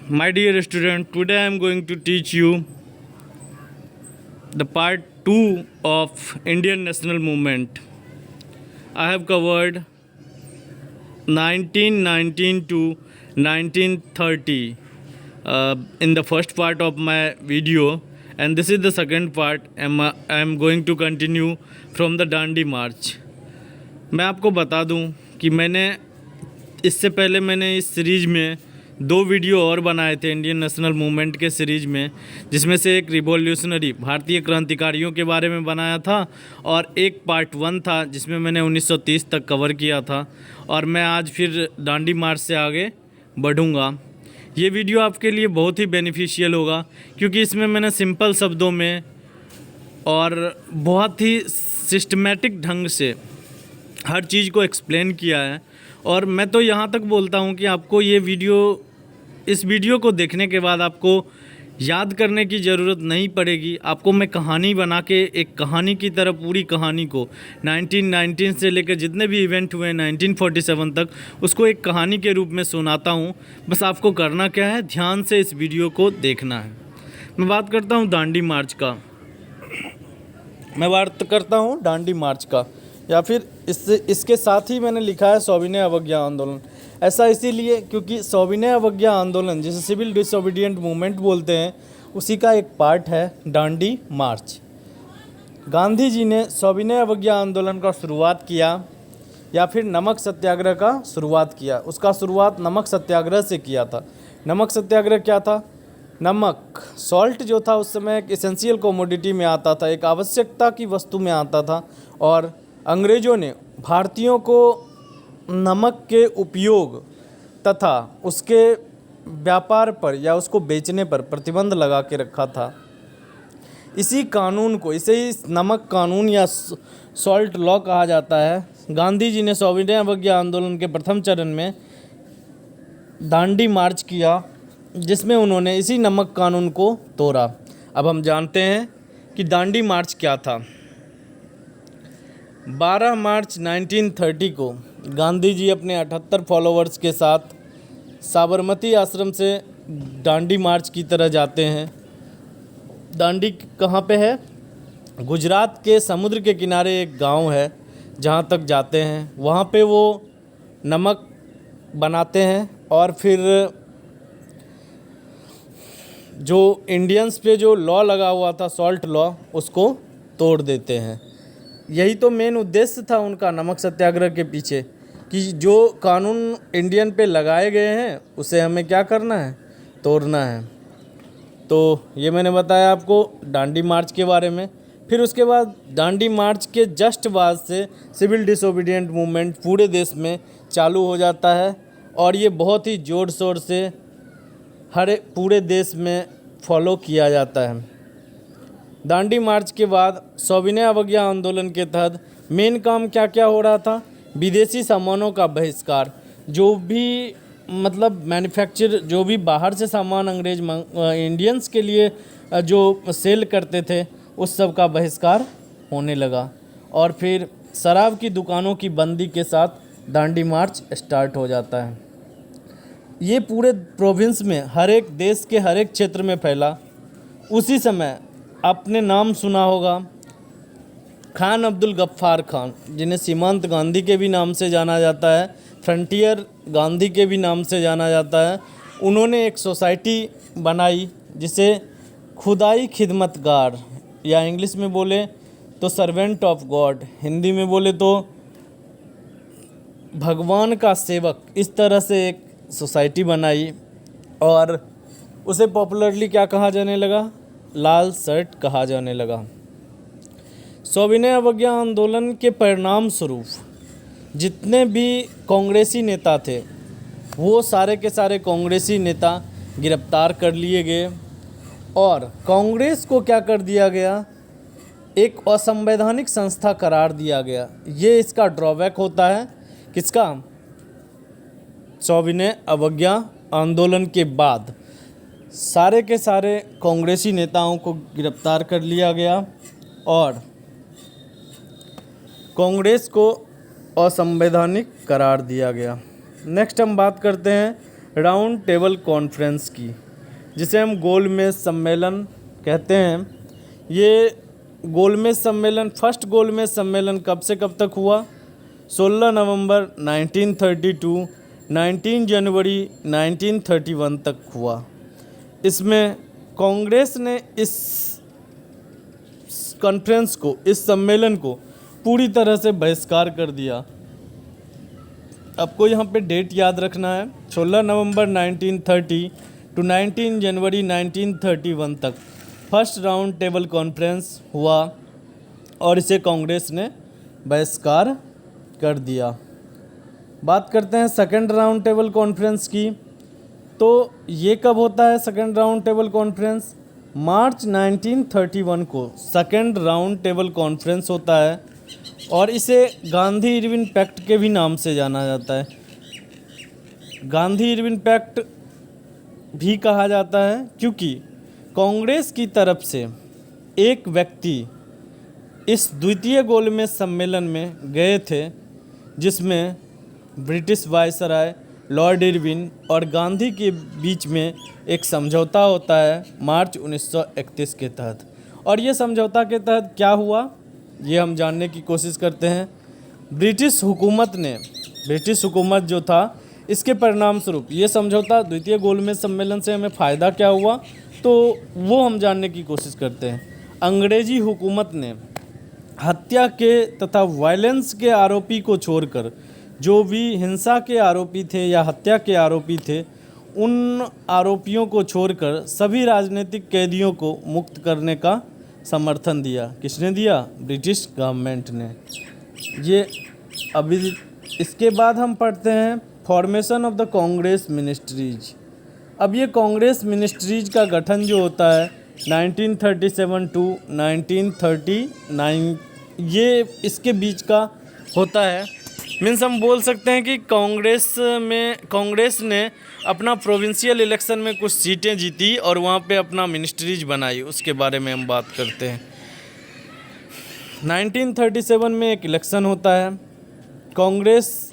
My dear student, today I am going to teach you the part 2 of Indian national movement. I have covered 1919 to 1930 in the first part of my video, and this is the second part. I am going to continue from the Dandi March. मैं आपको बता दूं कि इससे पहले मैंने इस series में 2 वीडियो और बनाए थे इंडियन नेशनल मूवमेंट के सीरीज़ में, जिसमें से एक रिवॉल्यूशनरी भारतीय क्रांतिकारियों के बारे में बनाया था और एक पार्ट 1 था जिसमें मैंने 1930 तक कवर किया था। और मैं आज फिर दांडी मार्च से आगे बढ़ूँगा। ये वीडियो आपके लिए बहुत ही बेनिफिशियल होगा, क्योंकि इसमें मैंने सिंपल शब्दों में और बहुत ही सिस्टमेटिक ढंग से हर चीज़ को एक्सप्लेन किया है। और मैं तो यहाँ तक बोलता हूँ कि आपको इस वीडियो को देखने के बाद आपको याद करने की ज़रूरत नहीं पड़ेगी। आपको मैं कहानी बना के एक कहानी की तरह पूरी कहानी को 1919 से लेकर जितने भी इवेंट हुए 1947 तक उसको एक कहानी के रूप में सुनाता हूँ। बस आपको करना क्या है, ध्यान से इस वीडियो को देखना है। मैं बात करता हूँ दांडी मार्च का, या फिर इसके साथ ही मैंने लिखा है सविनय अवज्ञा आंदोलन। ऐसा इसीलिए क्योंकि सविनय अवज्ञा आंदोलन, जिसे सिविल डिसोबीडिएंट मूवमेंट बोलते हैं, उसी का एक पार्ट है दांडी मार्च। गांधी जी ने सविनय अवज्ञा आंदोलन का शुरुआत किया, या फिर नमक सत्याग्रह का शुरुआत किया। उसका शुरुआत नमक सत्याग्रह से किया था। नमक सत्याग्रह क्या था? नमक, सॉल्ट जो था उस समय एक एसेंशियल कमोडिटी में आता था, एक आवश्यकता की वस्तु में आता था। और अंग्रेज़ों ने भारतीयों को नमक के उपयोग तथा उसके व्यापार पर या उसको बेचने पर प्रतिबंध लगा के रखा था। इसी कानून को, इसे ही नमक कानून या सॉल्ट लॉ कहा जाता है। गांधी जी ने सविनय अवज्ञा आंदोलन के प्रथम चरण में दांडी मार्च किया, जिसमें उन्होंने इसी नमक कानून को तोड़ा। अब हम जानते हैं कि दांडी मार्च क्या था। 12 मार्च 1930 को गांधी जी अपने 78 फॉलोअर्स के साथ साबरमती आश्रम से दांडी मार्च की तरह जाते हैं। दांडी कहाँ पे है? गुजरात के समुद्र के किनारे एक गांव है, जहाँ तक जाते हैं वहाँ पे वो नमक बनाते हैं और फिर जो इंडियंस पे जो लॉ लगा हुआ था, सॉल्ट लॉ, उसको तोड़ देते हैं। यही तो मेन उद्देश्य था उनका नमक सत्याग्रह के पीछे, कि जो कानून इंडियन पे लगाए गए हैं उसे हमें क्या करना है? तोड़ना है। तो ये मैंने बताया आपको दांडी मार्च के बारे में। फिर उसके बाद दांडी मार्च के जस्ट बाद से सिविल डिसोबीडिएंट मूवमेंट पूरे देश में चालू हो जाता है, और ये बहुत ही ज़ोर शोर से पूरे देश में फॉलो किया जाता है। दांडी मार्च के बाद सविनय अवज्ञा आंदोलन के तहत मेन काम क्या क्या हो रहा था? विदेशी सामानों का बहिष्कार। जो भी मैन्युफैक्चर, जो भी बाहर से सामान अंग्रेज इंडियंस के लिए जो सेल करते थे, उस सब का बहिष्कार होने लगा। और फिर शराब की दुकानों की बंदी के साथ दांडी मार्च स्टार्ट हो जाता है। ये पूरे प्रोविंस में, हर एक देश के हर एक क्षेत्र में फैला। उसी समय आपने नाम सुना होगा खान अब्दुल गफ्फार खान, जिन्हें सीमांत गांधी के भी नाम से जाना जाता है, फ्रंटियर गांधी के भी नाम से जाना जाता है। उन्होंने एक सोसाइटी बनाई जिसे खुदाई खिदमतगार, या इंग्लिश में बोले तो सर्वेंट ऑफ गॉड, हिंदी में बोले तो भगवान का सेवक, इस तरह से एक सोसाइटी बनाई। और उसे पॉपुलरली क्या कहा जाने लगा? लाल शर्ट कहा जाने लगा। सविनय अवज्ञा आंदोलन के परिणाम स्वरूप जितने भी कांग्रेसी नेता थे, वो सारे के सारे कांग्रेसी नेता गिरफ्तार कर लिए गए। और कांग्रेस को क्या कर दिया गया? एक असंवैधानिक संस्था करार दिया गया। ये इसका ड्रॉबैक होता है। किसका? सविनय अवज्ञा आंदोलन के बाद सारे के सारे कांग्रेसी नेताओं को गिरफ्तार कर लिया गया और कांग्रेस को असंवैधानिक करार दिया गया। नेक्स्ट हम बात करते हैं राउंड टेबल कॉन्फ्रेंस की, जिसे हम गोलमेज सम्मेलन कहते हैं। ये गोलमेज सम्मेलन, फर्स्ट गोलमेज सम्मेलन कब से कब तक हुआ? 16 नवंबर 1932, 19 जनवरी 1931 तक हुआ। इसमें कांग्रेस ने इस कॉन्फ्रेंस को, इस सम्मेलन को पूरी तरह से बहिष्कार कर दिया। आपको यहाँ पे डेट याद रखना है, 16 नवंबर 1930 टू 19 जनवरी 1931 तक फर्स्ट राउंड टेबल कॉन्फ्रेंस हुआ और इसे कांग्रेस ने बहिष्कार कर दिया। बात करते हैं सेकंड राउंड टेबल कॉन्फ्रेंस की। तो ये कब होता है सेकंड राउंड टेबल कॉन्फ्रेंस? मार्च 1931 को सेकंड राउंड टेबल कॉन्फ्रेंस होता है और इसे गांधी इरविन पैक्ट के भी नाम से जाना जाता है। गांधी इरविन पैक्ट भी कहा जाता है क्योंकि कांग्रेस की तरफ से एक व्यक्ति इस द्वितीय गोलमेज सम्मेलन में गए थे, जिसमें ब्रिटिश वायसराय लॉर्ड इरविन और गांधी के बीच में एक समझौता होता है मार्च 1931 के तहत। और ये समझौता के तहत क्या हुआ, ये हम जानने की कोशिश करते हैं। ब्रिटिश हुकूमत जो था, इसके परिणाम स्वरूप ये समझौता, द्वितीय गोलमेज सम्मेलन से हमें फ़ायदा क्या हुआ, तो वो हम जानने की कोशिश करते हैं। अंग्रेजी हुकूमत ने हत्या के तथा वायलेंस के आरोपी को छोड़कर जो भी हिंसा के आरोपी थे या हत्या के आरोपी थे, उन आरोपियों को छोड़कर सभी राजनीतिक कैदियों को मुक्त करने का समर्थन दिया। किसने दिया? ब्रिटिश गवर्नमेंट ने। ये अभी इसके बाद हम पढ़ते हैं formation of the Congress ministries. अब ये कांग्रेस मिनिस्ट्रीज का गठन जो होता है 1937 टू 1939, ये इसके बीच का होता है। मीन्स हम बोल सकते हैं कि कांग्रेस ने अपना प्रोविंशियल इलेक्शन में कुछ सीटें जीती और वहाँ पे अपना मिनिस्ट्रीज बनाई। उसके बारे में हम बात करते हैं। 1937 में एक इलेक्शन होता है। कांग्रेस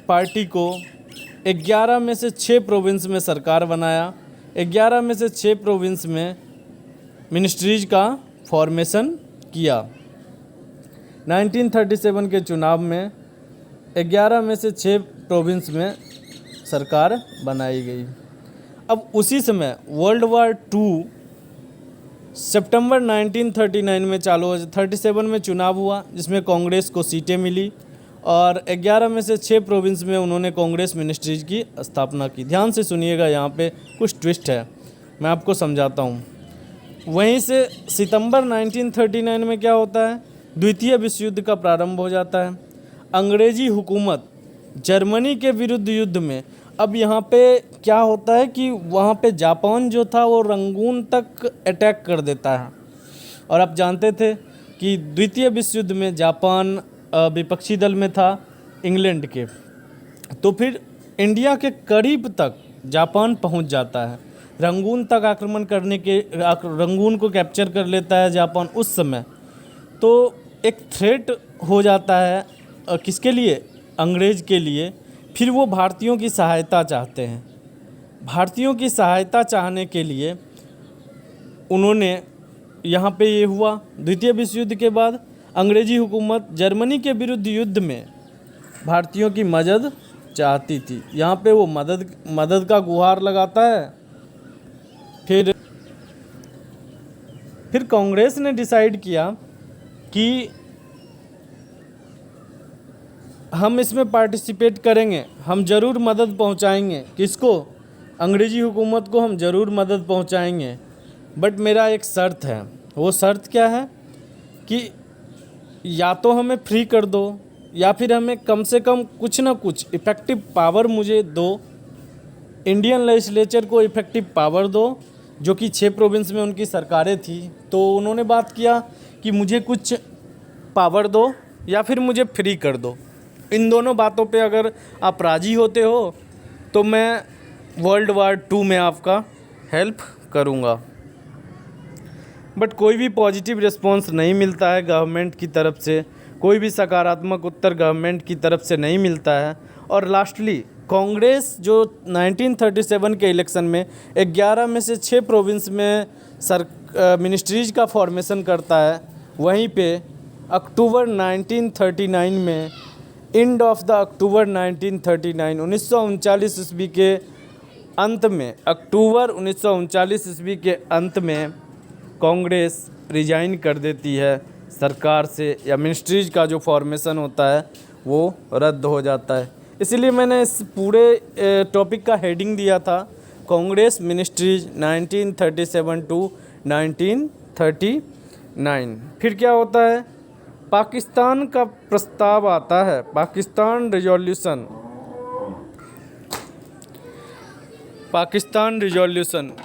पार्टी को 11 में से 6 प्रोविंस में सरकार बनाया, 11 में से 6 प्रोविंस में मिनिस्ट्रीज का फॉर्मेशन किया। 1937 के चुनाव में 11 में से 6 प्रोविंस में सरकार बनाई गई। अब उसी समय वर्ल्ड वार 2 सितंबर 1939 में चालू हो, 37 में चुनाव हुआ जिसमें कांग्रेस को सीटें मिली और 11 में से 6 प्रोविंस में उन्होंने कांग्रेस मिनिस्ट्रीज की स्थापना की। ध्यान से सुनिएगा, यहाँ पे कुछ ट्विस्ट है, मैं आपको समझाता हूँ। वहीं से सितंबर 1939 में क्या होता है, द्वितीय विश्व युद्ध का प्रारंभ हो जाता है। अंग्रेजी हुकूमत जर्मनी के विरुद्ध युद्ध में, अब यहाँ पे क्या होता है कि वहाँ पे जापान जो था वो रंगून तक अटैक कर देता है। और आप जानते थे कि द्वितीय विश्व युद्ध में जापान विपक्षी दल में था इंग्लैंड के, तो फिर इंडिया के करीब तक जापान पहुँच जाता है, रंगून तक आक्रमण करने के, रंगून को कैप्चर कर लेता है जापान उस समय। तो एक थ्रेट हो जाता है किसके लिए? अंग्रेज के लिए। फिर वो भारतीयों की सहायता चाहते हैं। भारतीयों की सहायता चाहने के लिए उन्होंने, यहाँ पे ये हुआ द्वितीय विश्व युद्ध के बाद अंग्रेजी हुकूमत जर्मनी के विरुद्ध युद्ध में भारतीयों की मदद चाहती थी। यहाँ पे वो मदद का गुहार लगाता है। फिर कांग्रेस ने डिसाइड किया कि हम इसमें पार्टिसिपेट करेंगे, हम ज़रूर मदद पहुंचाएंगे। किसको? अंग्रेजी हुकूमत को हम ज़रूर मदद पहुंचाएंगे, बट मेरा एक शर्त है। वो शर्त क्या है कि या तो हमें फ्री कर दो या फिर हमें कम से कम कुछ ना कुछ इफ़ेक्टिव पावर मुझे दो। इंडियन लेजिस्लेचर को इफ़ेक्टिव पावर दो, जो कि 6 प्रोविंस में उनकी सरकारें थी। तो उन्होंने बात किया कि मुझे कुछ पावर दो या फिर मुझे फ्री कर दो। इन दोनों बातों पे अगर आप राज़ी होते हो तो मैं वर्ल्ड वार 2 में आपका हेल्प करूँगा। बट कोई भी पॉजिटिव रिस्पॉन्स नहीं मिलता है गवर्नमेंट की तरफ से, कोई भी सकारात्मक उत्तर गवर्नमेंट की तरफ से नहीं मिलता है। और लास्टली कांग्रेस जो 1937 के इलेक्शन में 11 में से 6 प्रोविंस में मिनिस्ट्रीज का फॉर्मेशन करता है, वहीं पे अक्टूबर 1939 में एंड ऑफ द अक्टूबर 1939 1939 ईस्वी के अंत में, अक्टूबर 1939 ईस्वी के अंत में कांग्रेस रिजाइन कर देती है सरकार से, या मिनिस्ट्रीज का जो फॉर्मेशन होता है वो रद्द हो जाता है। इसीलिए मैंने इस पूरे टॉपिक का हेडिंग दिया था कांग्रेस मिनिस्ट्रीज 1937 टू 1939। फिर क्या होता है, पाकिस्तान का प्रस्ताव आता है, पाकिस्तान रिजोल्यूशन,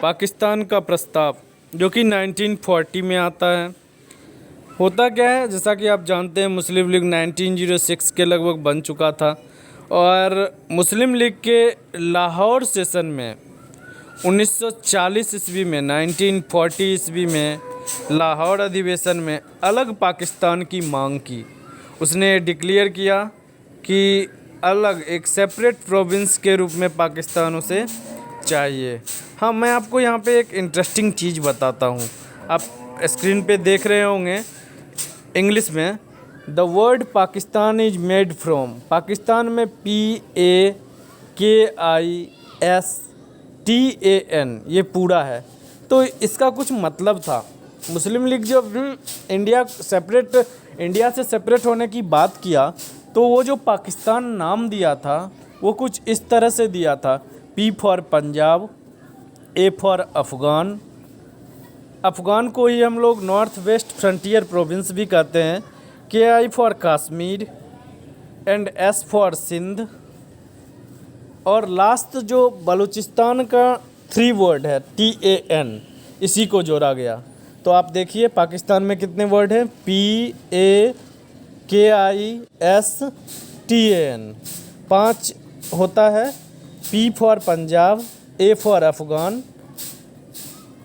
पाकिस्तान का प्रस्ताव जो कि 1940 में आता है। होता क्या है, जैसा कि आप जानते हैं मुस्लिम लीग 1906 के लगभग बन चुका था, और मुस्लिम लीग के लाहौर सेशन में 1940 ईस्वी में 1940 ईस्वी में लाहौर अधिवेशन में अलग पाकिस्तान की मांग की। उसने डिक्लेयर किया कि अलग एक सेपरेट प्रोविंस के रूप में पाकिस्तान उसे चाहिए। हाँ, मैं आपको यहाँ पे एक इंटरेस्टिंग चीज़ बताता हूँ। आप स्क्रीन पे देख रहे होंगे इंग्लिश में, the word Pakistan is made from, Pakistan में PAKISTAN ये पूरा है। तो इसका कुछ मतलब था। मुस्लिम लीग जब इंडिया से सेपरेट होने की बात किया, तो वो जो पाकिस्तान नाम दिया था वो कुछ इस तरह से दिया था, P for Punjab, A for Afghan, Afghan को ही हम लोग नॉर्थ वेस्ट फ्रंटियर प्रोविंस भी कहते हैं, KI for Kashmir and S for Sindh, और लास्ट जो बलूचिस्तान का 3 वर्ड है TAN, इसी को जोड़ा गया। तो आप देखिए पाकिस्तान में कितने वर्ड हैं, PAKISTAN 5 होता है, P for Punjab, A for Afghan,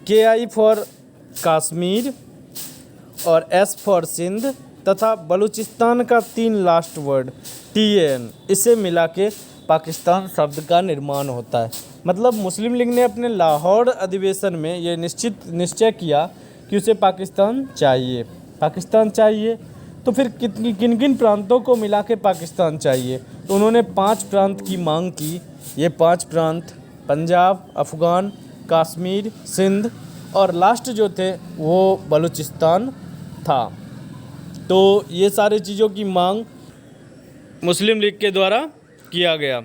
KI for Kashmir और S फॉर सिंध, तथा बलूचिस्तान का 3 लास्ट वर्ड TAN, इसे मिला के पाकिस्तान शब्द का निर्माण होता है। मतलब मुस्लिम लीग ने अपने लाहौर अधिवेशन में ये निश्चय किया कि उसे पाकिस्तान चाहिए। तो फिर किन किन प्रांतों को मिला के पाकिस्तान चाहिए, तो उन्होंने 5 प्रांत की मांग की। ये 5 प्रांत पंजाब, अफ़गान, कश्मीर, सिंध और लास्ट जो थे वो बलूचिस्तान था। तो ये सारी चीज़ों की मांग मुस्लिम लीग के द्वारा किया गया।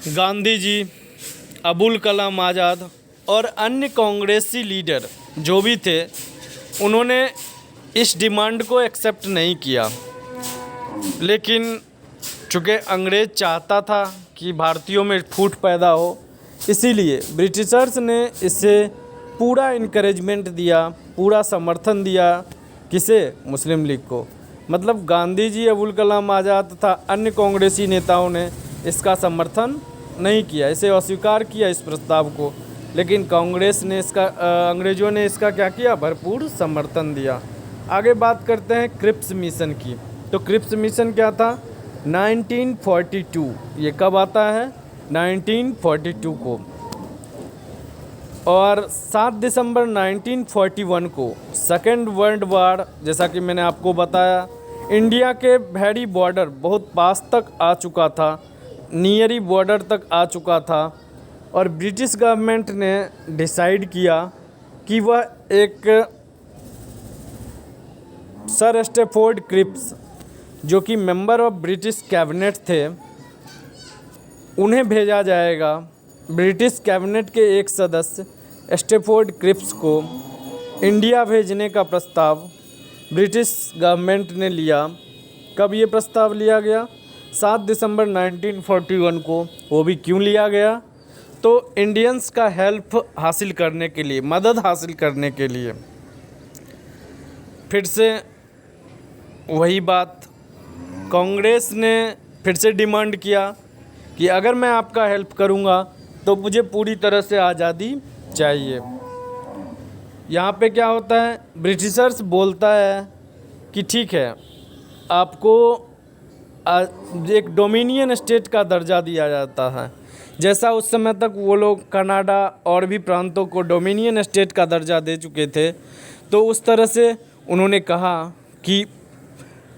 गांधी जी, अबुल कलाम आज़ाद और अन्य कांग्रेसी लीडर जो भी थे, उन्होंने इस डिमांड को एक्सेप्ट नहीं किया। लेकिन चूँकि अंग्रेज़ चाहता था कि भारतीयों में फूट पैदा हो, इसीलिए ब्रिटिशर्स ने इसे पूरा इनकरेजमेंट दिया, पूरा समर्थन दिया। किसे? मुस्लिम लीग को। मतलब गांधी जी, अबुल कलाम आज़ाद तथा अन्य कांग्रेसी नेताओं ने इसका समर्थन नहीं किया, इसे अस्वीकार किया इस प्रस्ताव को। लेकिन अंग्रेज़ों ने इसका क्या किया? भरपूर समर्थन दिया। आगे बात करते हैं क्रिप्स मिशन की। तो क्रिप्स मिशन क्या था? 1942। ये कब आता है? 1942 को। और 7 दिसंबर 1941 को सेकेंड वर्ल्ड वार, जैसा कि मैंने आपको बताया, इंडिया के वेरी बॉर्डर, बहुत पास तक आ चुका था, नियरी बॉर्डर तक आ चुका था। और ब्रिटिश गवर्नमेंट ने डिसाइड किया कि वह एक सर स्टैफोर्ड क्रिप्स, जो कि मेंबर ऑफ ब्रिटिश कैबिनेट थे, उन्हें भेजा जाएगा। ब्रिटिश कैबिनेट के एक सदस्य स्टैफोर्ड क्रिप्स को इंडिया भेजने का प्रस्ताव ब्रिटिश गवर्नमेंट ने लिया। कब ये प्रस्ताव लिया गया? 7 दिसंबर 1941 को। वो भी क्यों लिया गया? तो इंडियंस का हेल्प हासिल करने के लिए, मदद हासिल करने के लिए। फिर से वही बात, कांग्रेस ने फिर से डिमांड किया कि अगर मैं आपका हेल्प करूंगा तो मुझे पूरी तरह से आज़ादी चाहिए। यहाँ पे क्या होता है, ब्रिटिशर्स बोलता है कि ठीक है, आपको एक डोमिनियन स्टेट का दर्जा दिया जाता है। जैसा उस समय तक वो लोग कनाडा और भी प्रांतों को डोमिनियन स्टेट का दर्जा दे चुके थे, तो उस तरह से उन्होंने कहा कि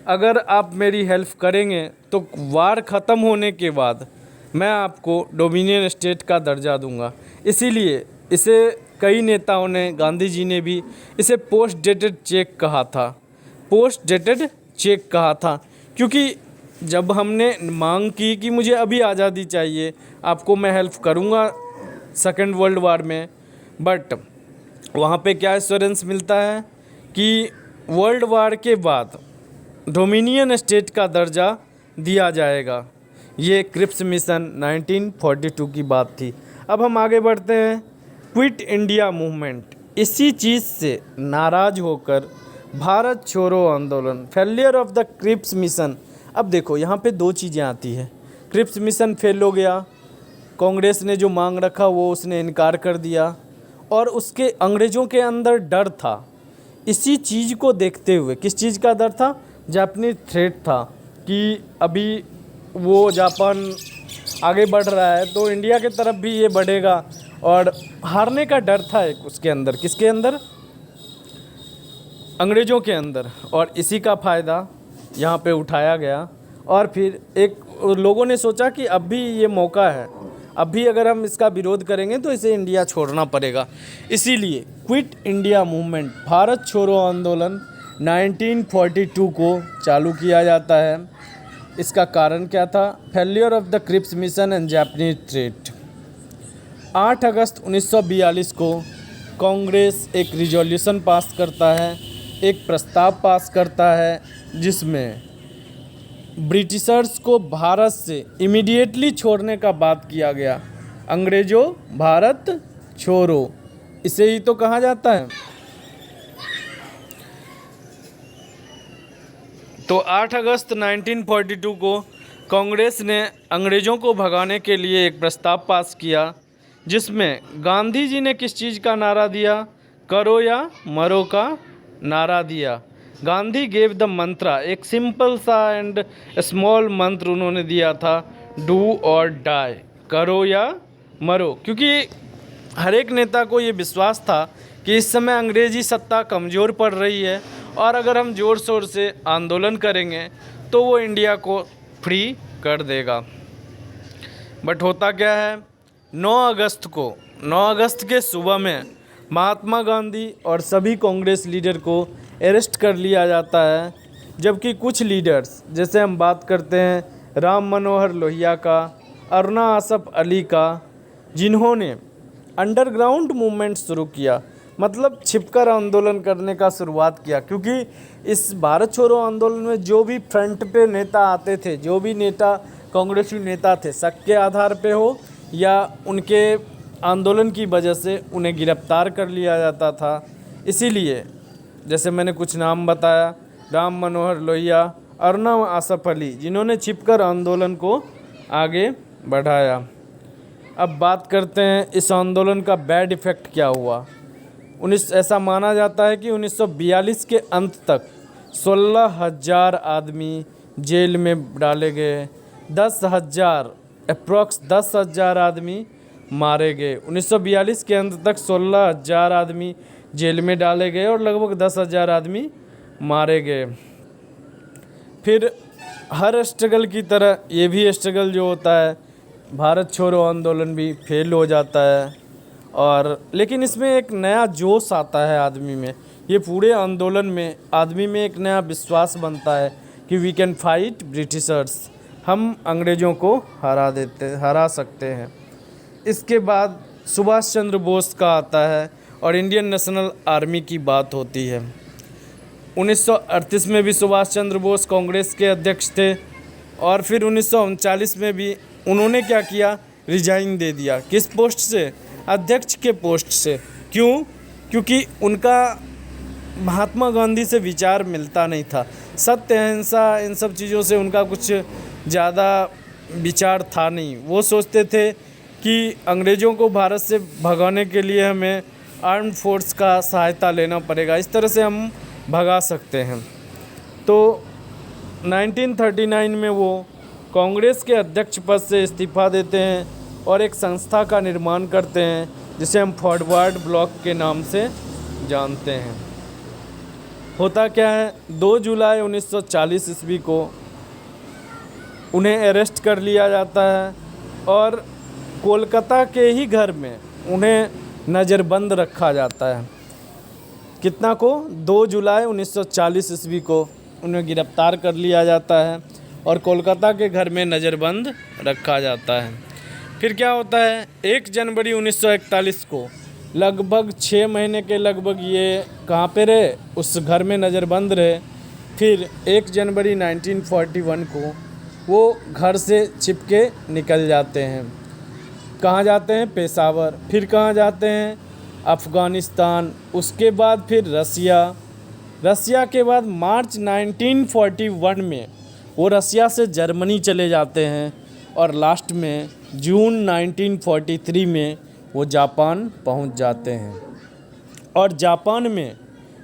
अगर आप मेरी हेल्प करेंगे तो वार ख़त्म होने के बाद मैं आपको डोमिनियन स्टेट का दर्जा दूंगा। इसीलिए इसे कई नेताओं ने, गांधी जी ने भी इसे पोस्ट डेटेड चेक कहा था, पोस्ट डेटेड चेक कहा था, क्योंकि जब हमने मांग की कि मुझे अभी आज़ादी चाहिए, आपको मैं हेल्प करूंगा सेकेंड वर्ल्ड वार में, बट वहाँ पे क्या एश्योरेंस मिलता है कि वर्ल्ड वार के बाद डोमिनियन स्टेट का दर्जा दिया जाएगा। ये क्रिप्स मिशन 1942 की बात थी। अब हम आगे बढ़ते हैं। क्विट इंडिया मूवमेंट, इसी चीज़ से नाराज़ होकर भारत छोड़ो आंदोलन, failure of the Cripps mission. अब देखो यहाँ पे दो चीज़ें आती हैं। क्रिप्स मिशन फेल हो गया, कांग्रेस ने जो मांग रखा वो उसने इनकार कर दिया, और उसके अंग्रेज़ों के अंदर डर था। इसी चीज़ को देखते हुए, किस चीज़ का डर था? जापानी थ्रेट था कि अभी वो जापान आगे बढ़ रहा है तो इंडिया की तरफ भी ये बढ़ेगा, और हारने का डर था एक उसके अंदर। किसके अंदर? अंग्रेज़ों के अंदर। और इसी का फ़ायदा यहाँ पे उठाया गया, और फिर एक लोगों ने सोचा कि अब भी ये मौका है, अब भी अगर हम इसका विरोध करेंगे तो इसे इंडिया छोड़ना पड़ेगा। इसीलिए क्विट इंडिया मूवमेंट, भारत छोड़ो आंदोलन 1942 को चालू किया जाता है। इसका कारण क्या था? Failure of the Cripps mission and Japanese threat. 8 अगस्त 1942 को कांग्रेस एक रिजोल्यूशन पास करता है, एक प्रस्ताव पास करता है, जिसमें ब्रिटिशर्स को भारत से इमीडिएटली छोड़ने का बात किया गया। अंग्रेज़ों भारत छोड़ो, इसे ही तो कहा जाता है। तो 8 अगस्त 1942 को कांग्रेस ने अंग्रेज़ों को भगाने के लिए एक प्रस्ताव पास किया, जिसमें गांधी जी ने किस चीज़ का नारा दिया? करो या मरो का नारा दिया। गांधी गेव द मंत्रा, एक सिंपल सा एंड स्मॉल मंत्र उन्होंने दिया था, डू और डाई, करो या मरो। क्योंकि हर एक नेता को ये विश्वास था कि इस समय अंग्रेज़ी सत्ता कमज़ोर पड़ रही है, और अगर हम ज़ोर शोर से आंदोलन करेंगे तो वो इंडिया को फ्री कर देगा। बट होता क्या है, 9 अगस्त के सुबह में महात्मा गांधी और सभी कांग्रेस लीडर को अरेस्ट कर लिया जाता है, जबकि कुछ लीडर्स, जैसे हम बात करते हैं राम मनोहर लोहिया का, अरुणा आसफ अली का, जिन्होंने अंडरग्राउंड मूवमेंट शुरू किया, मतलब छिपकर आंदोलन करने का शुरुआत किया। क्योंकि इस भारत छोड़ो आंदोलन में जो भी फ्रंट पे नेता आते थे, जो भी नेता कांग्रेसी नेता थे, शक के आधार पे हो या उनके आंदोलन की वजह से उन्हें गिरफ्तार कर लिया जाता था। इसीलिए जैसे मैंने कुछ नाम बताया, राम मनोहर लोहिया, अरुणा आसफ अली, जिन्होंने छिपकर आंदोलन को आगे बढ़ाया। अब बात करते हैं इस आंदोलन का बैड इफ़ेक्ट क्या हुआ। ऐसा माना जाता है कि 1942 के अंत तक 16,000 आदमी जेल में डाले गए, 10,000 अप्रॉक्स 10,000 आदमी मारे गए। 1942 के अंत तक 16,000 आदमी जेल में डाले गए और लगभग 10,000 आदमी मारे गए। फिर हर स्ट्रगल की तरह ये भी स्ट्रगल जो होता है, भारत छोड़ो आंदोलन भी फेल हो जाता है, और लेकिन इसमें एक नया जोश आता है आदमी में। ये पूरे आंदोलन में आदमी में एक नया विश्वास बनता है कि वी कैन फाइट ब्रिटिशर्स, हम अंग्रेज़ों को हरा सकते हैं। इसके बाद सुभाष चंद्र बोस का आता है और इंडियन नेशनल आर्मी की बात होती है। 1938 में भी सुभाष चंद्र बोस कांग्रेस के अध्यक्ष थे, और फिर 1939 में भी उन्होंने क्या किया? रिजाइन दे दिया। किस पोस्ट से? अध्यक्ष के पोस्ट से। क्यों? क्योंकि उनका महात्मा गांधी से विचार मिलता नहीं था। सत्य, अहिंसा, इन सब चीज़ों से उनका कुछ ज़्यादा विचार था नहीं। वो सोचते थे कि अंग्रेज़ों को भारत से भगाने के लिए हमें आर्म्ड फोर्स का सहायता लेना पड़ेगा, इस तरह से हम भगा सकते हैं। तो 1939 में वो कांग्रेस के अध्यक्ष पद से इस्तीफा देते हैं और एक संस्था का निर्माण करते हैं जिसे हम फॉरवर्ड ब्लॉक के नाम से जानते हैं। होता क्या है, 2 जुलाई 1940 ईस्वी को उन्हें अरेस्ट कर लिया जाता है और कोलकाता के ही घर में उन्हें नज़रबंद रखा जाता है। कितना को? 2 जुलाई 1940 ईस्वी को उन्हें गिरफ्तार कर लिया जाता है और कोलकाता के घर में नज़रबंद रखा जाता है। फिर क्या होता है, 1 जनवरी 1941 को लगभग 6 महीने के लगभग ये कहाँ पे रहे, उस घर में नज़रबंद रहे। फिर 1 जनवरी 1941 को वो घर से छिपके निकल जाते हैं। कहाँ जाते हैं? पेशावर। फिर कहाँ जाते हैं? अफ़गानिस्तान। उसके बाद फिर रसिया के बाद मार्च 1941 में वो रसिया से जर्मनी चले जाते हैं और लास्ट में जून 1943 में वो जापान पहुंच जाते हैं। और जापान में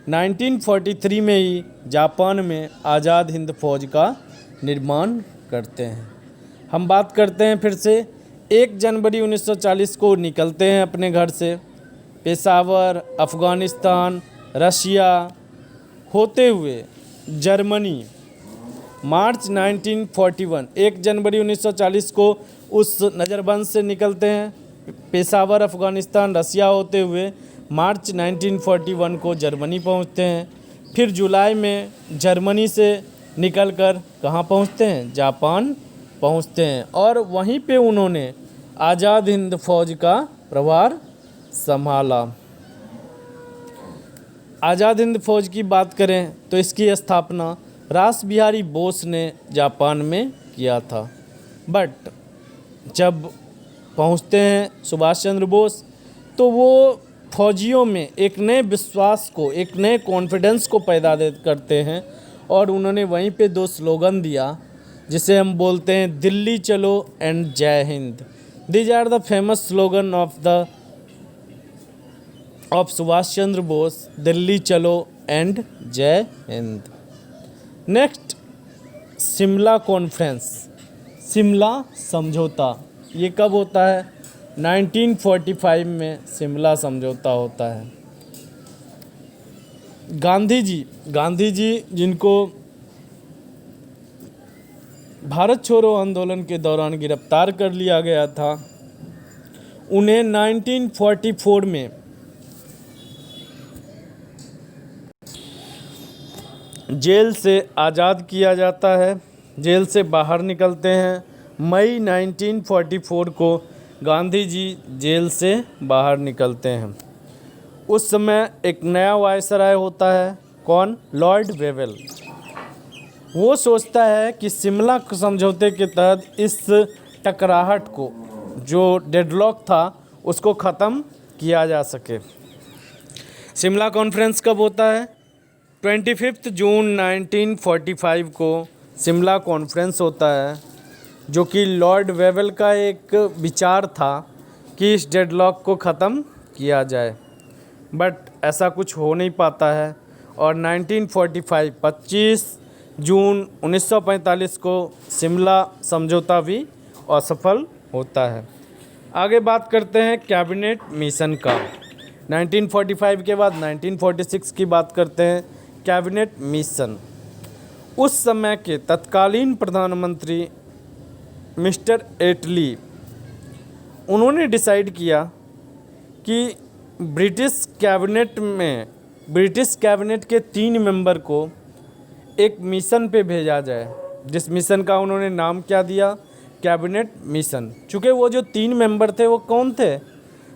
1943 में ही जापान में आज़ाद हिंद फौज का निर्माण करते हैं। हम बात करते हैं फिर से 1 जनवरी 1940 को निकलते हैं अपने घर से, पेशावर, अफ़गानिस्तान, रशिया होते हुए जर्मनी। मार्च 1941 1 जनवरी 1940 को उस नज़रबंद से निकलते हैं, पेशावर, अफ़गानिस्तान, रसिया होते हुए मार्च 1941 को जर्मनी पहुंचते हैं। फिर जुलाई में जर्मनी से निकलकर कहाँ पहुंचते हैं? जापान पहुंचते हैं और वहीं पे उन्होंने आज़ाद हिंद फौज का प्रभार संभाला। आज़ाद हिंद फौज की बात करें तो इसकी स्थापना रास बिहारी बोस ने जापान में किया था। बट जब पहुंचते हैं सुभाष चंद्र बोस तो वो फौजियों में एक नए विश्वास को, एक नए कॉन्फिडेंस को पैदा करते हैं और उन्होंने वहीं पे 2 स्लोगन दिया जिसे हम बोलते हैं दिल्ली चलो एंड जय Hind. These are the famous slogan of Subhash Chandra Bose, Delhi चलो एंड जय हिंद। नेक्स्ट, शिमला कॉन्फ्रेंस, शिमला समझौता। ये कब होता है? 1945 में शिमला समझौता होता है। गांधी जी जिनको भारत छोड़ो आंदोलन के दौरान गिरफ्तार कर लिया गया था, उन्हें 1944 में जेल से आज़ाद किया जाता है, जेल से बाहर निकलते हैं। मई 1944 को गांधी जी जेल से बाहर निकलते हैं। उस समय एक नया वायसराय होता है, कौन? Lord Wavell. वो सोचता है कि शिमला समझौते के तहत इस टकराहट को, जो डेडलॉक था, उसको ख़त्म किया जा सके। शिमला कॉन्फ्रेंस कब होता है? 25 जून 1945 को शिमला कॉन्फ्रेंस होता है, जो कि लॉर्ड वेवेल का एक विचार था कि इस डेडलॉक को ख़त्म किया जाए। बट ऐसा कुछ हो नहीं पाता है और 1945 25 जून 1945 को शिमला समझौता भी असफल होता है। आगे बात करते हैं कैबिनेट मिशन का। 1945 के बाद 1946 की बात करते हैं, कैबिनेट मिशन। उस समय के तत्कालीन प्रधानमंत्री मिस्टर एटली, उन्होंने डिसाइड किया कि ब्रिटिश कैबिनेट के 3 मेंबर को एक मिशन पे भेजा जाए, जिस मिशन का उन्होंने नाम क्या दिया? Cabinet mission. चूँकि वो जो 3 मेंबर थे वो कौन थे?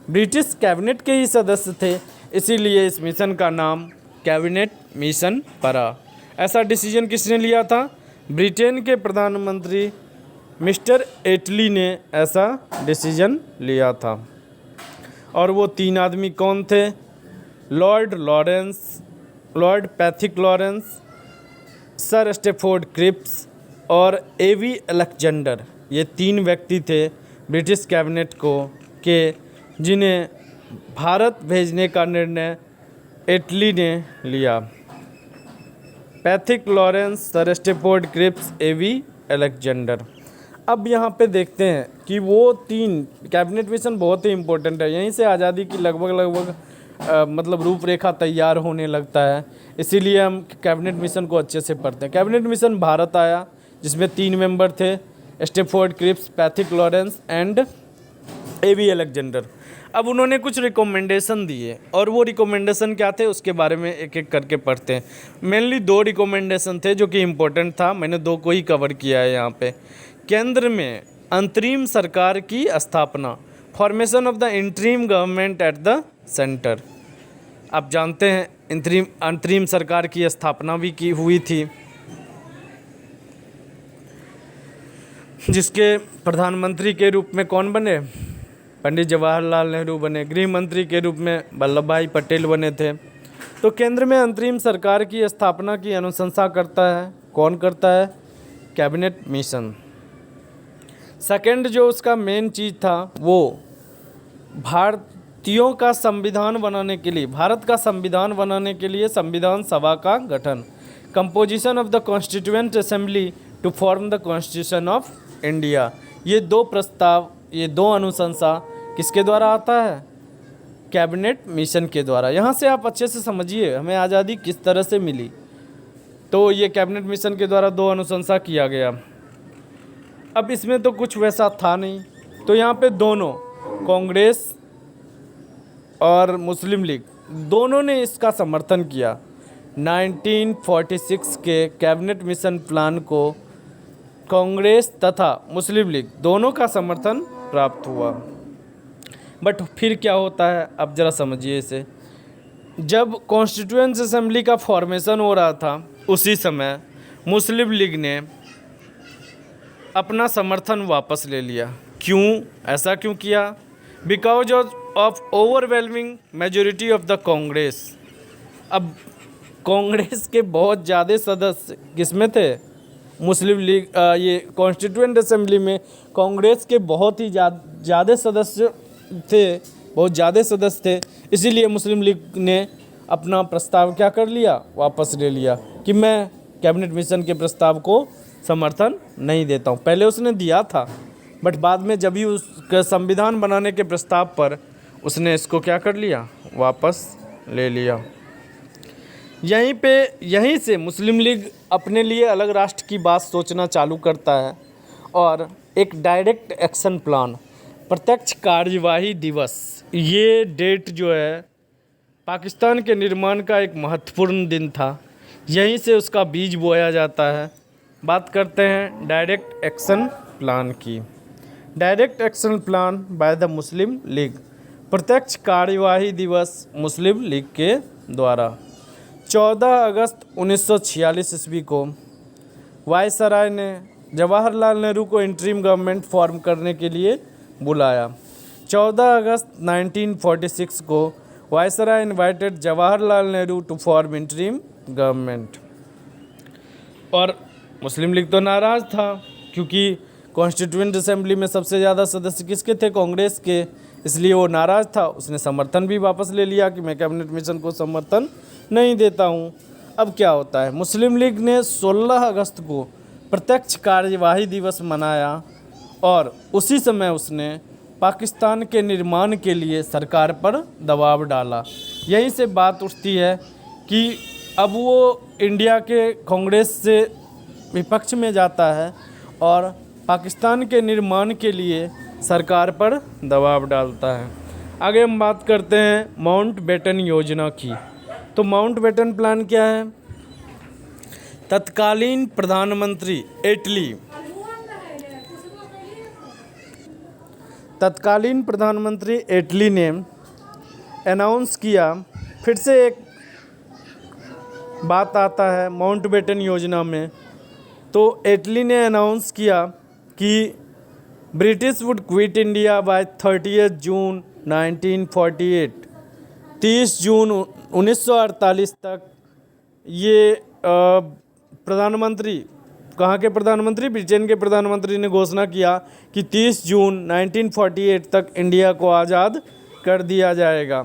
ब्रिटिश कैबिनेट के ही सदस्य थे, इसीलिए इस मिशन का नाम कैबिनेट मिशन पड़ा। ऐसा डिसीजन किसने लिया था? ब्रिटेन के प्रधानमंत्री मिस्टर एटली ने ऐसा डिसीजन लिया था। और वो 3 आदमी कौन थे? Lord Pethick Lawrence, sir Stafford Cripps और एवी अलेक्जेंडर। ये 3 व्यक्ति थे ब्रिटिश कैबिनेट के जिन्हें भारत भेजने का निर्णय एटली ने लिया। Pethick Lawrence, sir Stafford Cripps, A V Alexander. अब यहाँ पे देखते हैं कि वो तीन कैबिनेट मिशन बहुत ही इम्पोर्टेंट है। यहीं से आज़ादी की लगभग मतलब रूपरेखा तैयार होने लगता है। इसीलिए हम कैबिनेट मिशन को अच्छे से पढ़ते हैं। कैबिनेट मिशन भारत आया, जिसमें 3 मेंबर थे, Stafford Cripps, Pethick Lawrence and A V Alexander. अब उन्होंने कुछ रिकमेंडेशन दिए और वो रिकमेंडेशन क्या थे उसके बारे में एक एक करके पढ़ते हैं। मेनली 2 रिकमेंडेशन थे जो कि इम्पोर्टेंट था, मैंने 2 को ही कवर किया है यहाँ पे। केंद्र में अंतरिम सरकार की स्थापना, formation of the interim government at the centre. आप जानते हैं अंतरिम सरकार की स्थापना भी की हुई थी, जिसके प्रधानमंत्री के रूप में कौन बने? पंडित जवाहरलाल नेहरू बने। गृह मंत्री के रूप में वल्लभ भाई पटेल बने थे। तो केंद्र में अंतरिम सरकार की स्थापना की अनुशंसा करता है, कौन करता है? Cabinet mission. सेकंड जो उसका मेन चीज़ था वो भारतीयों का संविधान बनाने के लिए, भारत का संविधान बनाने के लिए संविधान सभा का गठन, composition of the constituent assembly to form the constitution of India. ये 2 प्रस्ताव, ये 2 अनुशंसा किसके द्वारा आता है? कैबिनेट मिशन के द्वारा। यहाँ से आप अच्छे से समझिए हमें आज़ादी किस तरह से मिली। तो ये कैबिनेट मिशन के द्वारा 2 अनुशंसा किया गया। अब इसमें तो कुछ वैसा था नहीं, तो यहाँ पे दोनों कांग्रेस और मुस्लिम लीग दोनों ने इसका समर्थन किया। 1946 के कैबिनेट मिशन प्लान को कांग्रेस तथा मुस्लिम लीग दोनों का समर्थन प्राप्त हुआ। बट फिर क्या होता है, अब ज़रा समझिए इसे। जब कॉन्स्टिट्यूएंट असेंबली का फॉर्मेशन हो रहा था उसी समय मुस्लिम लीग ने अपना समर्थन वापस ले लिया। क्यों? ऐसा क्यों किया? Because of overwhelming majority of the Congress. अब कांग्रेस के बहुत ज़्यादा सदस्य किसमें थे? मुस्लिम लीग, ये कॉन्स्टिट्यूएंट असेंबली में कांग्रेस के बहुत ही ज़्यादा सदस्य थे, बहुत ज़्यादा सदस्य थे। इसीलिए मुस्लिम लीग ने अपना प्रस्ताव क्या कर लिया? वापस ले लिया कि मैं कैबिनेट मिशन के प्रस्ताव को समर्थन नहीं देता हूँ। पहले उसने दिया था, बट बाद में जब ही उसका संविधान बनाने के प्रस्ताव पर उसने इसको क्या कर लिया? वापस ले लिया। यहीं से मुस्लिम लीग अपने लिए अलग राष्ट्र की बात सोचना चालू करता है और एक डायरेक्ट एक्शन प्लान, प्रत्यक्ष कार्यवाही दिवस, ये डेट जो है पाकिस्तान के निर्माण का एक महत्वपूर्ण दिन था। यहीं से उसका बीज बोया जाता है। बात करते हैं डायरेक्ट एक्शन प्लान की। Direct action plan by the Muslim league, प्रत्यक्ष कार्यवाही दिवस मुस्लिम लीग के द्वारा। 14 अगस्त 1946 ईस्वी को वायसराय ने जवाहरलाल नेहरू को इंटरिम गवर्नमेंट फॉर्म करने के लिए बुलाया। 14 अगस्त 1946 को viceroy invited Jawaharlal Nehru to form interim government. और मुस्लिम लीग तो नाराज़ था क्योंकि कॉन्स्टिट्यूएंट असेंबली में सबसे ज़्यादा सदस्य किसके थे? कांग्रेस के। इसलिए वो नाराज़ था, उसने समर्थन भी वापस ले लिया कि मैं कैबिनेट मिशन को समर्थन नहीं देता हूँ। अब क्या होता है, मुस्लिम लीग ने 16 अगस्त को प्रत्यक्ष कार्यवाही दिवस मनाया और उसी समय उसने पाकिस्तान के निर्माण के लिए सरकार पर दबाव डाला। यहीं से बात उठती है कि अब वो इंडिया के कांग्रेस से विपक्ष में जाता है और पाकिस्तान के निर्माण के लिए सरकार पर दबाव डालता है। आगे हम बात करते हैं माउंटबेटन योजना की। तो माउंटबेटन प्लान क्या है? तत्कालीन प्रधानमंत्री एटली ने अनाउंस किया। फिर से एक बात आता है माउंटबेटन योजना में। तो एटली ने अनाउंस किया कि British would quit India by 30 जून 1948। 30 जून 1948 तक ये प्रधानमंत्री, कहाँ के प्रधानमंत्री? ब्रिटेन के प्रधानमंत्री ने घोषणा किया कि 30 जून 1948 तक इंडिया को आज़ाद कर दिया जाएगा।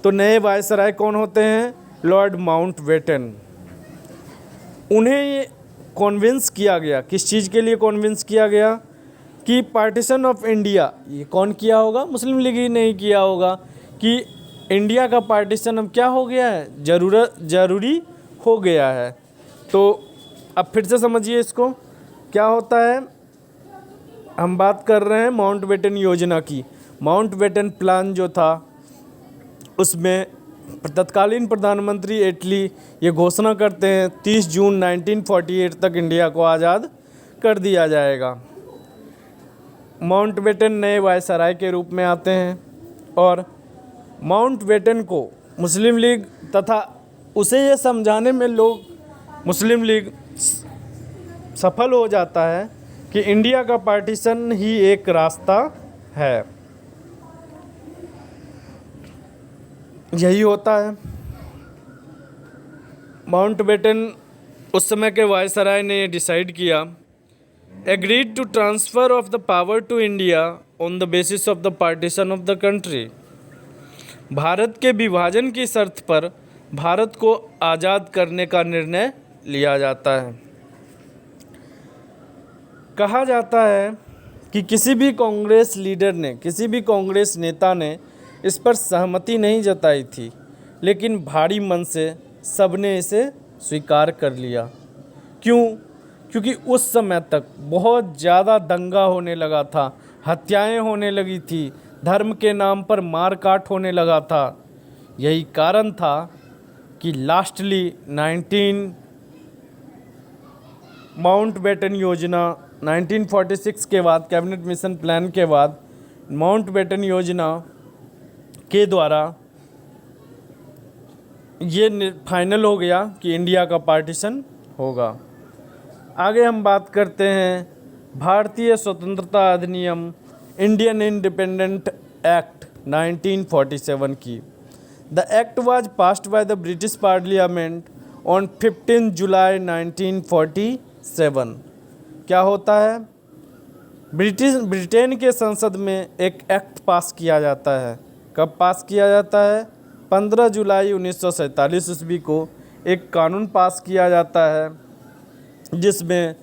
तो नए वायसराय कौन होते हैं? Lord Mountbatten. उन्हें ये कॉन्विंस किया गया, किस चीज़ के लिए कॉन्विंस किया गया कि पार्टीशन ऑफ इंडिया, ये कौन किया होगा? मुस्लिम लीग ही नहीं किया होगा कि इंडिया का पार्टीशन अब क्या हो गया है, ज़रूरी हो गया है। तो अब फिर से समझिए इसको, क्या होता है। हम बात कर रहे हैं माउंटबेटन योजना की। माउंटबेटन प्लान जो था उसमें तत्कालीन प्रधानमंत्री एटली ये घोषणा करते हैं 30 जून 1948 तक इंडिया को आज़ाद कर दिया जाएगा। माउंटबेटन नए वायसराय के रूप में आते हैं और माउंटबेटन को मुस्लिम लीग तथा उसे ये समझाने में मुस्लिम लीग सफल हो जाता है कि इंडिया का पार्टीशन ही एक रास्ता है। यही होता है। माउंटबेटन उस समय के वायसराय ने डिसाइड किया, agreed to transfer of the power to India on the basis of the partition of the country. Bharat के विभाजन की शर्त पर भारत को आज़ाद करने का निर्णय लिया जाता है। कहा जाता है कि किसी भी कांग्रेस लीडर ने, किसी भी कांग्रेस नेता ने इस पर सहमति नहीं जताई थी, लेकिन भारी मन से सबने इसे स्वीकार कर लिया। क्यों? क्योंकि उस समय तक बहुत ज़्यादा दंगा होने लगा था, हत्याएं होने लगी थी, धर्म के नाम पर मारकाट होने लगा था। यही कारण था कि लास्टली माउंटबेटन योजना 1946 के बाद, कैबिनेट मिशन प्लान के बाद माउंटबेटन योजना के द्वारा ये फाइनल हो गया कि इंडिया का पार्टीशन होगा। आगे हम बात करते हैं भारतीय स्वतंत्रता अधिनियम, इंडियन इंडिपेंडेंट एक्ट 1947 की। The act was passed by the British parliament on 15 जुलाई 1947। क्या होता है? ब्रिटेन के संसद में एक एक्ट पास किया जाता है। कब पास किया जाता है? 15 जुलाई 1947 ईस्वी को एक कानून पास किया जाता है जिसमें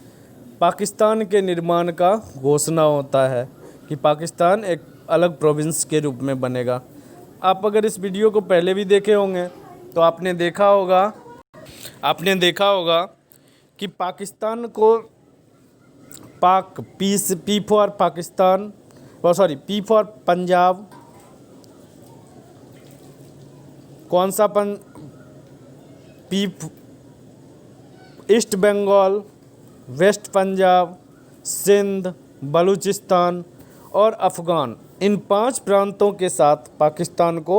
पाकिस्तान के निर्माण का घोषणा होता है कि पाकिस्तान एक अलग प्रोविंस के रूप में बनेगा। आप अगर इस वीडियो को पहले भी देखे होंगे तो आपने देखा होगा कि पाकिस्तान को P for Pakistan, P for Punjab, कौन सा ईस्ट बंगाल, वेस्ट पंजाब, सिंध, बलूचिस्तान और अफ़गान, इन 5 प्रांतों के साथ पाकिस्तान को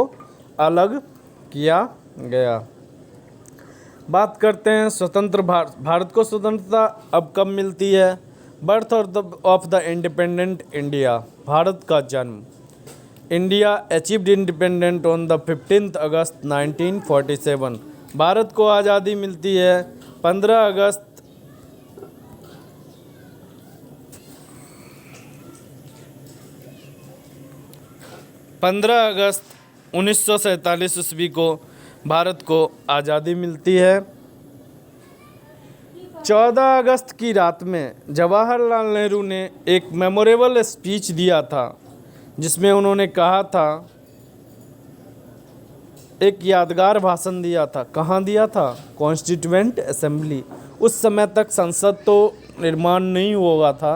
अलग किया गया। बात करते हैं स्वतंत्र भारत को स्वतंत्रता अब कब मिलती है? Birth of the independent India, Bharat का जन्म। India achieved independent on the 15 अगस्त 1947। भारत को आज़ादी मिलती है 15 अगस्त 1947 ईस्वी को भारत को आज़ादी मिलती है। 14 अगस्त की रात में जवाहरलाल नेहरू ने एक मेमोरेबल स्पीच दिया था जिसमें उन्होंने कहा था, एक यादगार भाषण दिया था। कहाँ दिया था? Constituent assembly. उस समय तक संसद तो निर्माण नहीं हुआ था,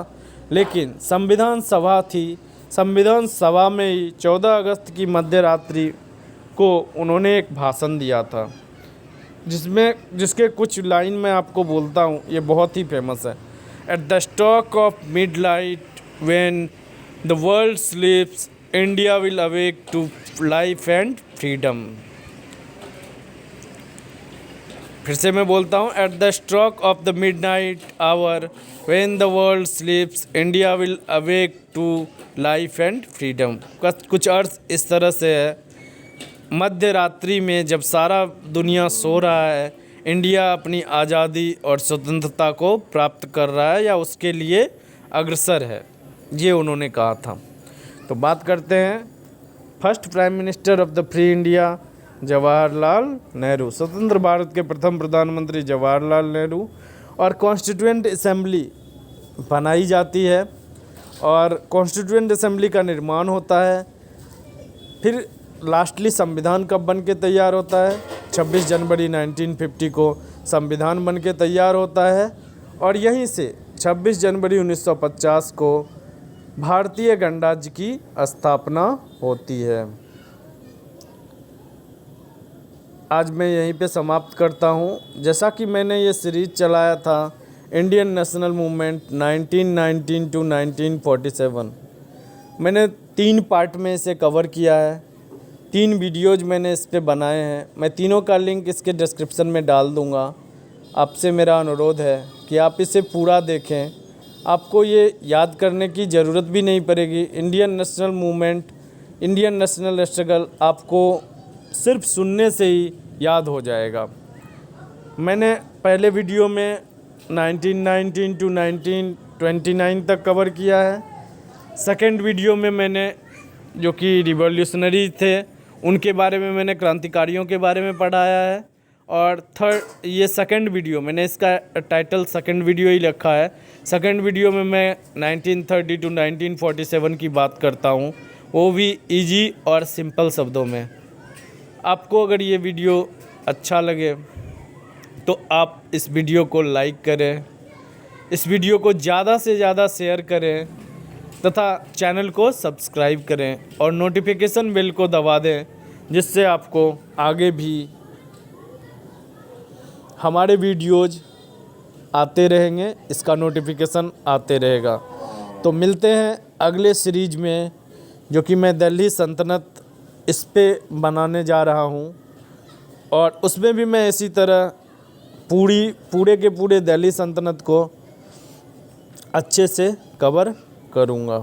लेकिन संविधान सभा थी। संविधान सभा में ही 14 अगस्त की मध्य रात्रि को उन्होंने एक भाषण दिया था जिसके कुछ लाइन मैं आपको बोलता हूँ, ये बहुत ही फेमस है। At the stroke of midnight when the world sleeps, India will awake to life and freedom. फिर से मैं बोलता हूँ, at the stroke of the midnight hour when the world sleeps, India will awake to life and freedom. कुछ अर्थ इस तरह से है, मध्य रात्रि में जब सारा दुनिया सो रहा है, इंडिया अपनी आज़ादी और स्वतंत्रता को प्राप्त कर रहा है या उसके लिए अग्रसर है, ये उन्होंने कहा था। तो बात करते हैं first prime minister of the free India, Jawaharlal Nehru, स्वतंत्र भारत के प्रथम प्रधानमंत्री जवाहरलाल नेहरू। और कॉन्स्टिट्यूएंट असेंबली बनाई जाती है और कॉन्स्टिट्यूएंट असेंबली का निर्माण होता है। फिर लास्टली संविधान कब बन के तैयार होता है? 26 जनवरी 1950 को संविधान बन के तैयार होता है और यहीं से 26 जनवरी 1950 को भारतीय गणराज्य की स्थापना होती है। आज मैं यहीं पे समाप्त करता हूँ। जैसा कि मैंने ये सीरीज़ चलाया था इंडियन नेशनल मूवमेंट 1919 टू 1947, मैंने 3 पार्ट में इसे कवर किया है। 3 वीडियोज़ मैंने इस पे बनाए हैं। मैं तीनों का लिंक इसके डिस्क्रिप्शन में डाल दूँगा। आपसे मेरा अनुरोध है कि आप इसे पूरा देखें। आपको ये याद करने की ज़रूरत भी नहीं पड़ेगी। Indian national movement, Indian national struggle आपको सिर्फ सुनने से ही याद हो जाएगा। मैंने पहले वीडियो में 1919 टू 1929 तक कवर किया है। सेकंड वीडियो में मैंने जो कि रिवॉल्यूशनरी थे उनके बारे में, मैंने क्रांतिकारियों के बारे में पढ़ाया है। और थर्ड ये सेकंड वीडियो, मैंने इसका टाइटल सेकंड वीडियो ही रखा है। सेकंड वीडियो में मैं 1930 टू 1947 की बात करता हूँ, वो भी इजी और सिंपल शब्दों में। आपको अगर ये वीडियो अच्छा लगे तो आप इस वीडियो को लाइक करें, इस वीडियो को ज़्यादा से ज़्यादा शेयर करें तथा चैनल को सब्सक्राइब करें और नोटिफिकेशन बेल को दबा दें, जिससे आपको आगे भी हमारे वीडियोज़ आते रहेंगे, इसका नोटिफिकेशन आते रहेगा। तो मिलते हैं अगले सीरीज में, जो कि मैं दिल्ली सल्तनत इस पे बनाने जा रहा हूँ और उसमें भी मैं इसी तरह पूरे के पूरे दिल्ली सल्तनत को अच्छे से कवर करूँगा।